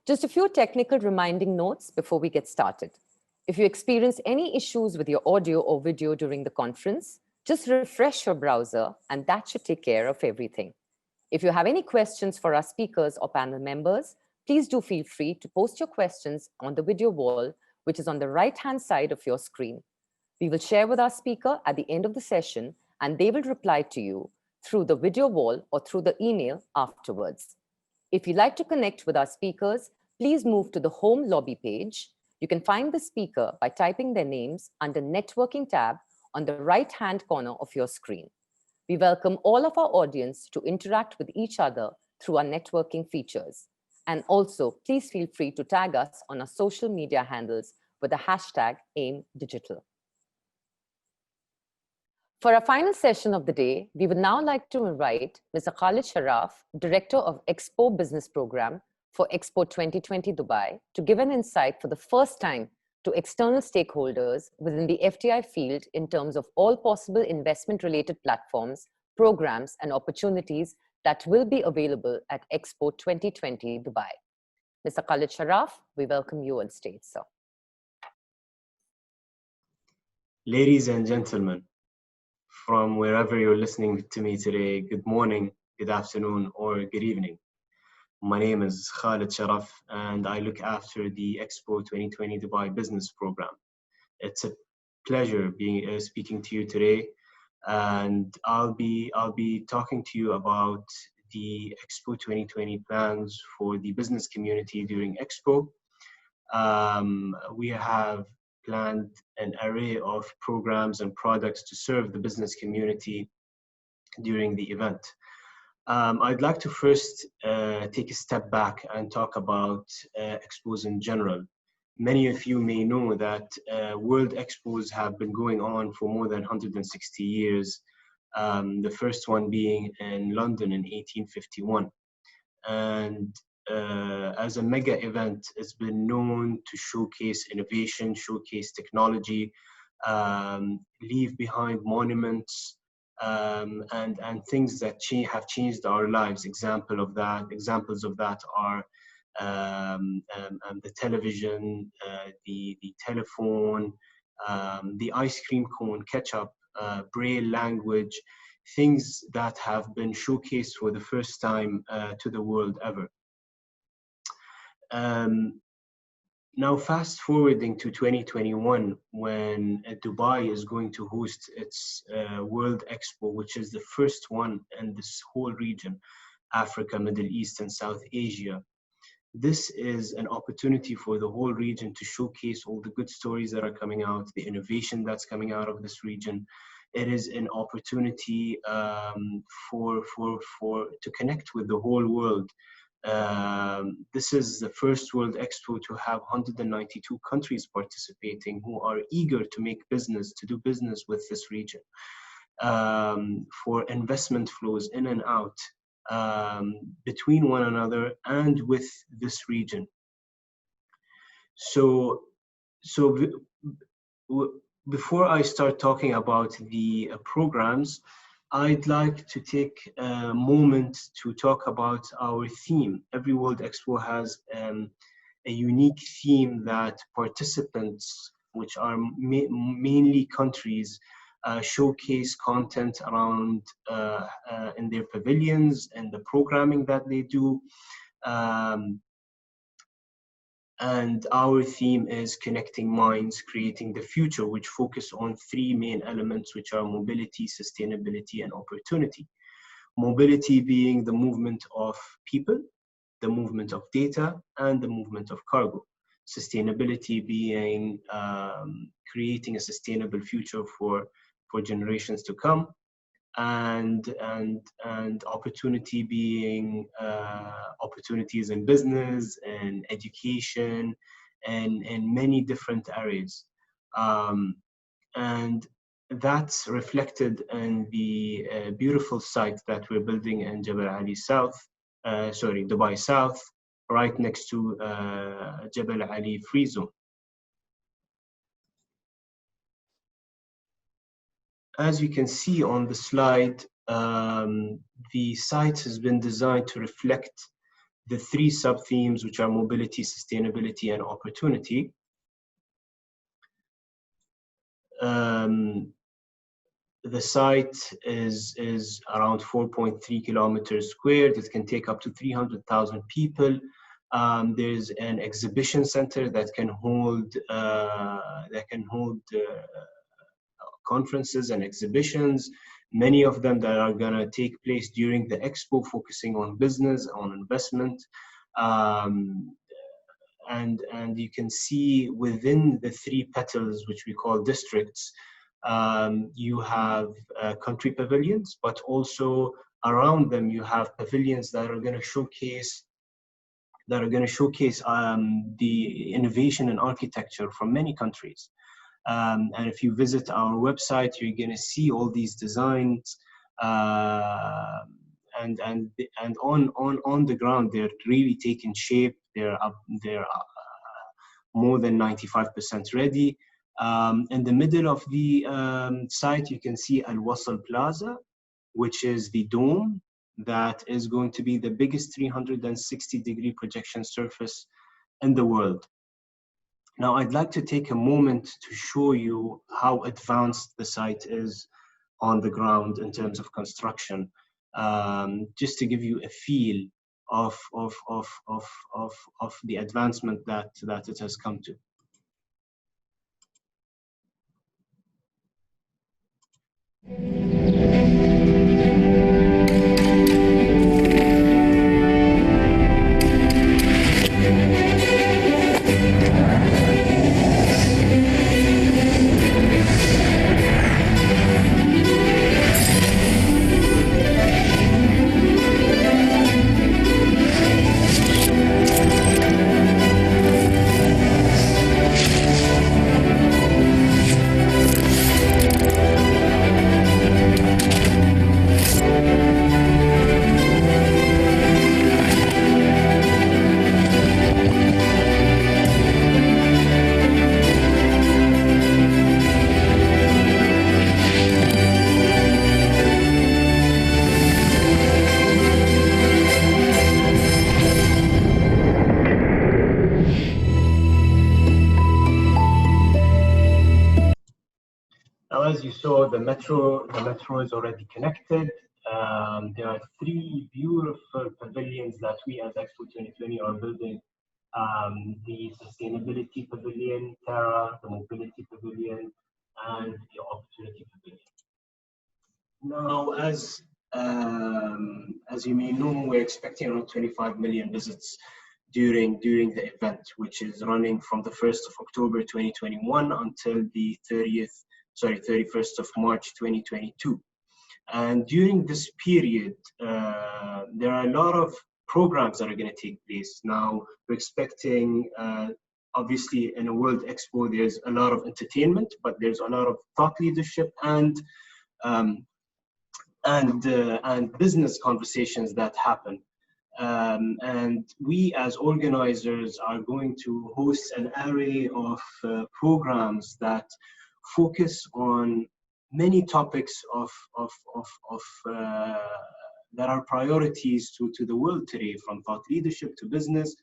Just a few technical reminding notes before we get started. If you experience any issues with your audio or video during the conference, just refresh your browser and that should take care of everything. If you have any questions for our speakers or panel members, please do feel free to post your questions on the video wall, which is on the right-hand side of your screen. We will share with our speaker at the end of the session, and they will reply to you through the video wall or through the email afterwards. If you'd like to connect with our speakers, please move to the home lobby page. You can find the speaker by typing their names under Networking tab on the right-hand corner of your screen. We welcome all of our audience to interact with each other through our networking features. And also, please feel free to tag us on our social media handles with the hashtag AIMDigital. For our final session of the day, we would now like to invite Mr. Khalid Sharaf, Director of Expo Business Program for Expo 2020 Dubai, to give an insight for the first time to external stakeholders within the FDI field in terms of all possible investment-related platforms, programs, and opportunities that will be available at Expo 2020 Dubai. Mr. Khalid Sharaf, we welcome you on stage, sir. Ladies and gentlemen, from wherever you're listening to me today, good morning, good afternoon, or good evening. My name is Khalid Sharaf, and I look after the Expo 2020 Dubai Business Program. It's a pleasure speaking to you today, and I'll be talking to you about the Expo 2020 plans for the business community during Expo. We have planned an array of programs and products to serve the business community during the event. I'd like to first take a step back and talk about expos in general. Many of you may know that World Expos have been going on for more than 160 years, the first one being in London in 1851. And as a mega event, it's been known to showcase innovation, showcase technology, leave behind monuments, and things that have changed our lives. Examples of that are the television, the telephone, the ice cream cone, ketchup, Braille language, things that have been showcased for the first time to the world ever. Now, fast forwarding to 2021, when Dubai is going to host its World Expo, which is the first one in this whole region, Africa, Middle East, and South Asia. This is an opportunity for the whole region to showcase all the good stories that are coming out, the innovation that's coming out of this region. It is an opportunity to connect with the whole world. This is the first World Expo to have 192 countries participating who are eager to make business, to do business with this region, for investment flows in and out between one another and with this region. So before I start talking about the programs, I'd like to take a moment to talk about our theme. Every World Expo has a unique theme that participants, which are mainly countries, showcase content around in their pavilions and the programming that they do. And our theme is Connecting Minds, Creating the Future, which focus on three main elements, which are mobility, sustainability, and opportunity. Mobility being the movement of people, the movement of data, and the movement of cargo. Sustainability being creating a sustainable future for generations to come. And opportunity being opportunities in business and education and many different areas. And that's reflected in the beautiful site that we're building in Dubai South, right next to Jebel Ali Free Zone. As you can see on the slide, the site has been designed to reflect the three sub-themes, which are mobility, sustainability, and opportunity. The site is around 4.3 kilometers squared. It can take up to 300,000 people. There's an exhibition center that can hold conferences and exhibitions, many of them that are going to take place during the Expo, focusing on business, on investment. And you can see within the three petals, which we call districts, you have country pavilions, but also around them you have pavilions that are going to showcase the innovation and architecture from many countries. And if you visit our website, you're going to see all these designs, and on the ground, they're really taking shape. They're more than 95% ready. In the middle of the site, you can see Al Wasl Plaza, which is the dome that is going to be the biggest 360-degree projection surface in the world. Now, I'd like to take a moment to show you how advanced the site is on the ground in terms of construction, just to give you a feel of the advancement that it has come to. Now, as you saw, the metro is already connected. There are three beautiful pavilions that we as Expo 2020 are building. The Sustainability Pavilion, Terra, the Mobility Pavilion, and the Opportunity Pavilion. Now, as you may know, we're expecting around 25 million visits during the event, which is running from the 1st of October 2021 until the 31st of March 2022. And during this period, there are a lot of programs that are going to take place. Now, we're expecting, obviously, in a World Expo, there's a lot of entertainment, but there's a lot of thought leadership and business conversations that happen. And we as organizers are going to host an array of programs that focus on many topics that are priorities to the world today, from thought leadership to business.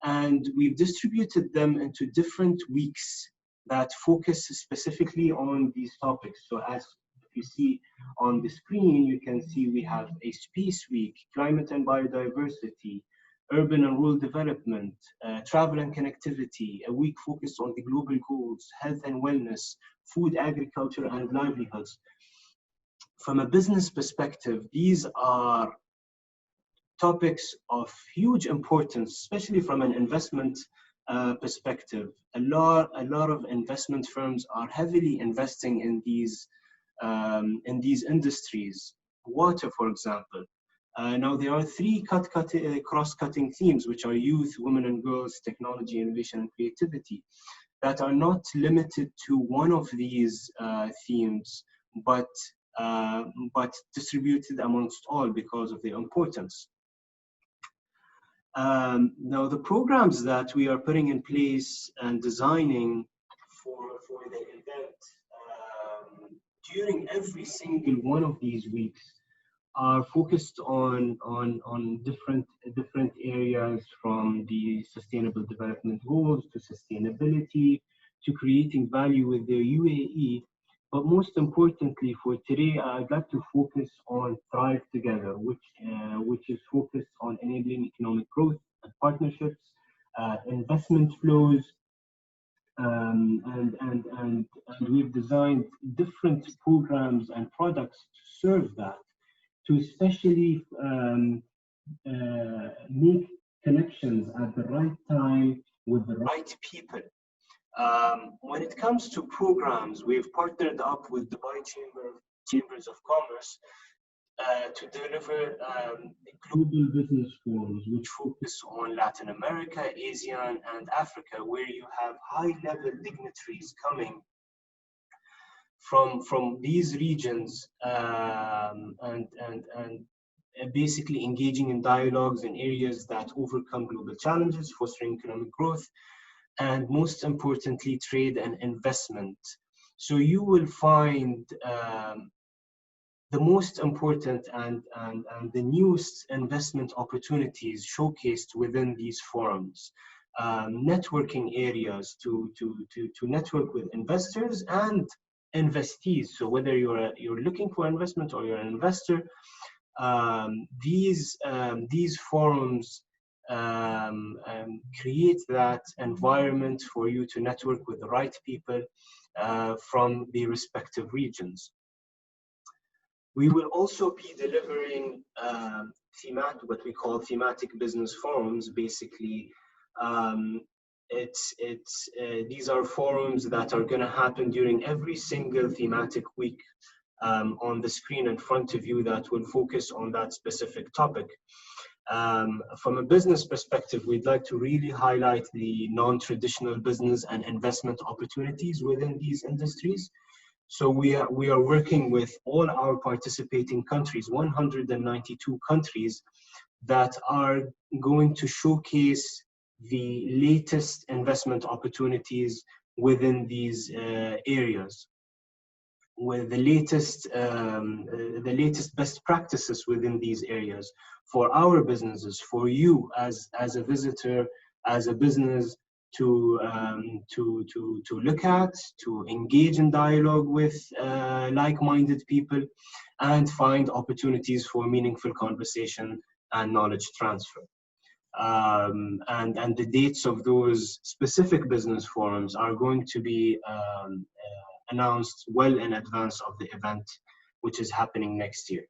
And we've distributed them into different weeks that focus specifically on these topics. So as you see on the screen, you can see we have a Space Week, Climate and Biodiversity, Urban and Rural Development, Travel and Connectivity, a week focused on the global goals, health and wellness, food, agriculture, and livelihoods. From a business perspective, these are topics of huge importance, especially from an investment perspective. A lot of investment firms are heavily investing in these industries. Water, for example. Now, there are three cross-cutting themes, which are youth, women and girls, technology, innovation, and creativity, that are not limited to one of these themes, but distributed amongst all because of their importance. Now, the programs that we are putting in place and designing for the event, during every single one of these weeks, are focused on different areas, from the sustainable development goals to sustainability to creating value with their UAE. But most importantly for today, I'd like to focus on Thrive Together, which is focused on enabling economic growth and partnerships, investment flows, and we've designed different programs and products to serve that, to especially make connections at the right time with the right people. When it comes to programs, we've partnered up with Dubai Chambers of Commerce to deliver global business forums, which focus on Latin America, ASEAN, and Africa, where you have high-level dignitaries coming from these regions, and basically engaging in dialogues in areas that overcome global challenges, fostering economic growth, and most importantly, trade and investment. So you will find the most important and the newest investment opportunities showcased within these forums, networking areas to network with investors and investees. So whether you're looking for investment or you're an investor, these forums create that environment for you to network with the right people from the respective regions. We will also be delivering what we call thematic business forums. Basically, these are forums that are going to happen during every single thematic week on the screen in front of you, that will focus on that specific topic. From a business perspective, we'd like to really highlight the non-traditional business and investment opportunities within these industries. So we are working with all our participating countries, 192 countries, that are going to showcase the latest investment opportunities within these areas, with the latest best practices within these areas for our businesses, for you as a visitor, as a business, to look at, to engage in dialogue with like-minded people, and find opportunities for meaningful conversation and knowledge transfer. And the dates of those specific business forums are going to be announced well in advance of the event, which is happening next year.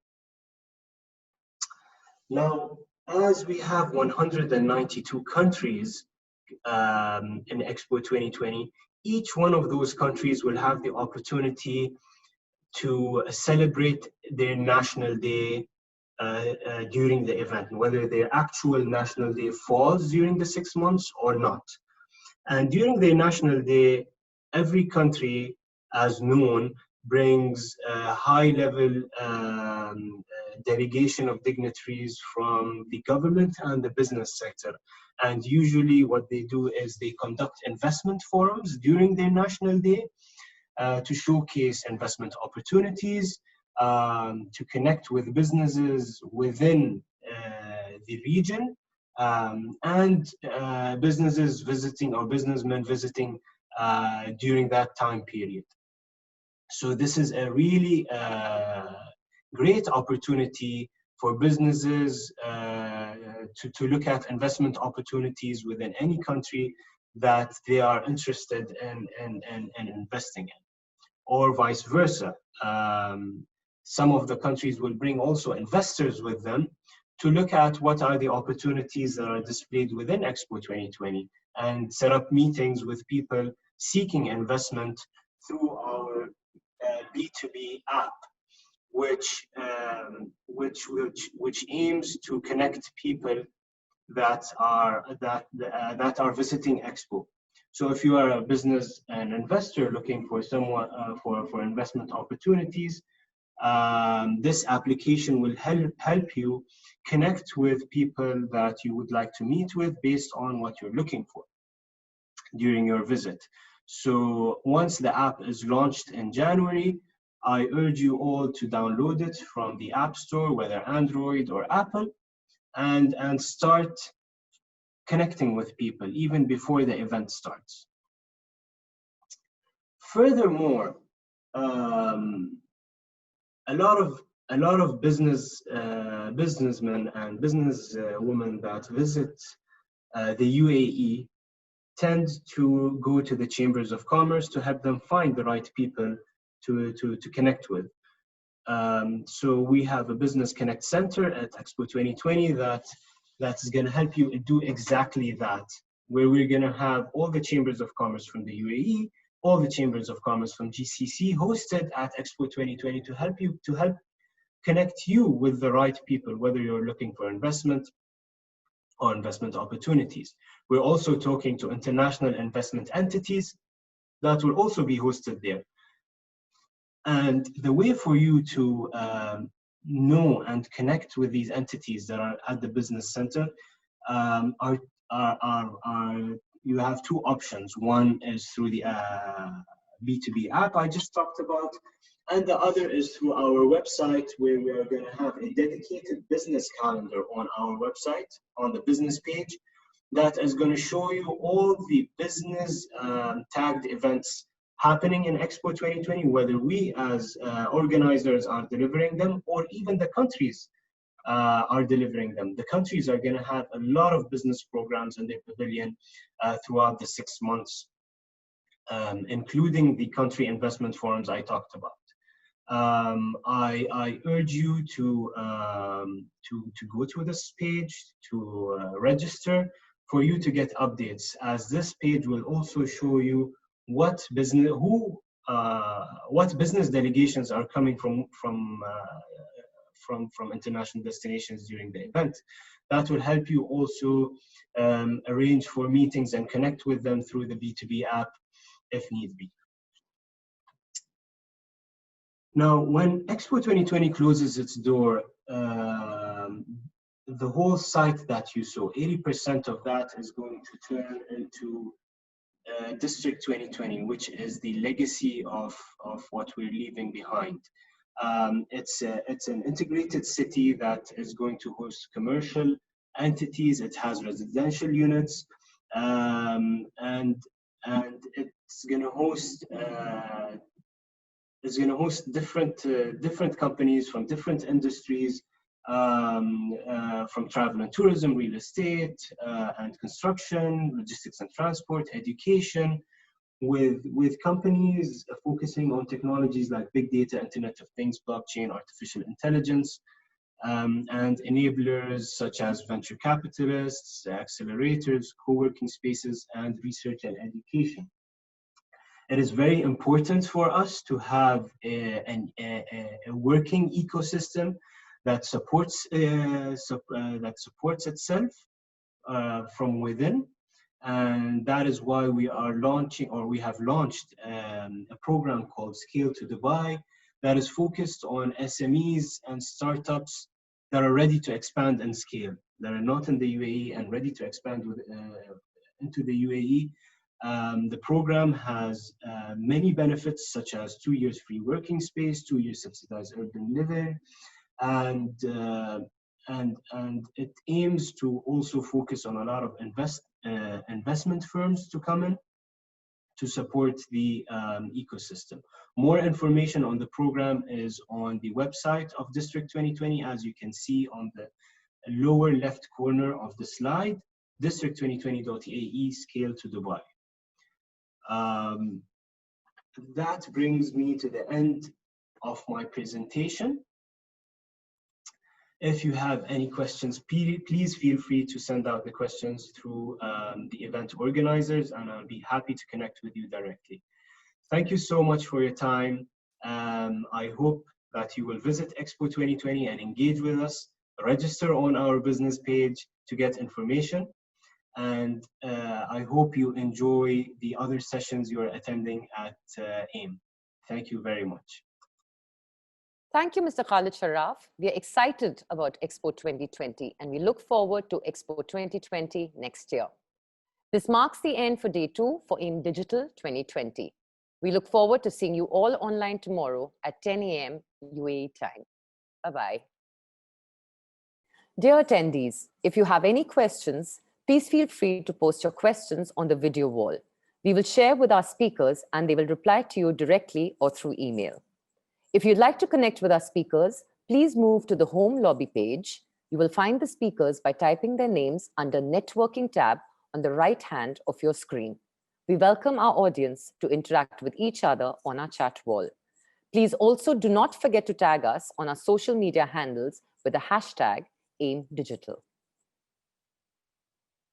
Now, as we have 192 countries in Expo 2020, each one of those countries will have the opportunity to celebrate their national day during the event, whether their actual national day falls during the 6 months or not. And during their national day, every country, as known, brings a high-level delegation of dignitaries from the government and the business sector. And usually what they do is they conduct investment forums during their national day to showcase investment opportunities, to connect with businesses within the region, and businesses visiting or businessmen visiting during that time period. So this is a really great opportunity for businesses to look at investment opportunities within any country that they are interested in investing in, or vice versa. Some of the countries will bring also investors with them to look at what are the opportunities that are displayed within Expo 2020, and set up meetings with people seeking investment through our B2B app, which aims to connect people that are visiting Expo. So if you are a business and investor looking for someone for investment opportunities, this application will help you connect with people that you would like to meet with based on what you're looking for during your visit. So once the app is launched in January, I urge you all to download it from the App Store, whether Android or Apple, and start connecting with people even before the event starts. Furthermore, a lot of businessmen and businesswomen that visit the UAE tend to go to the chambers of commerce to help them find the right people to connect with. So we have a Business Connect Center at Expo 2020 that's going to help you do exactly that, where we're going to have all the chambers of commerce from the UAE, all the chambers of commerce from GCC hosted at Expo 2020 to help connect you with the right people, whether you're looking for investment or investment opportunities. We're also talking to international investment entities that will also be hosted there. And the way for you to know and connect with these entities that are at the business center you have two options. One is through the B2B app I just talked about, and the other is through our website, where we are going to have a dedicated business calendar on our website, on the business page, that is going to show you all the business tagged events happening in Expo 2020, whether we as organizers are delivering them or even the countries are delivering them. The countries are going to have a lot of business programs in their pavilion throughout the 6 months, including the country investment forums I talked about. I urge you to go to this page, to register, for you to get updates, as this page will also show you what business delegations are coming from international destinations during the event. That will help you also arrange for meetings and connect with them through the B2B app if need be. Now, when Expo 2020 closes its door, the whole site that you saw, 80% of that is going to turn into District 2020, which is the legacy of what we're leaving behind. It's an integrated city that is going to host commercial entities. It has residential units, and it's going to host different companies from different industries, from travel and tourism, real estate, and construction, logistics and transport, education, with companies focusing on technologies like big data, Internet of Things, blockchain, artificial intelligence, and enablers such as venture capitalists, accelerators, co-working spaces, and research and education. It is very important for us to have a working ecosystem that supports itself from within, and that is why we are launching, or we have launched, a program called Scale to Dubai that is focused on SMEs and startups that are ready to expand and scale, that are not in the UAE and ready to expand into the UAE. The program has many benefits, such as 2 years free working space, 2 years subsidized urban living, and it aims to also focus on a lot of investment firms to come in to support the ecosystem. More information on the program is on the website of District 2020, as you can see on the lower left corner of the slide, district2020.ae, Scale to Dubai. That brings me to the end of my presentation. If you have any questions, please feel free to send out the questions through the event organizers, and I'll be happy to connect with you directly. Thank you so much for your time. I hope that you will visit Expo 2020 and engage with us. Register on our business page to get information. And I hope you enjoy the other sessions you are attending at AIM. Thank you very much. Thank you, Mr. Khalid Sharaf. We are excited about Expo 2020, and we look forward to Expo 2020 next year. This marks the end for Day 2 for AIM Digital 2020. We look forward to seeing you all online tomorrow at 10 a.m. UAE time. Bye-bye. Dear attendees, if you have any questions, please feel free to post your questions on the video wall. We will share with our speakers and they will reply to you directly or through email. If you'd like to connect with our speakers, please move to the home lobby page. You will find the speakers by typing their names under Networking tab on the right hand of your screen. We welcome our audience to interact with each other on our chat wall. Please also do not forget to tag us on our social media handles with the hashtag AIM Digital.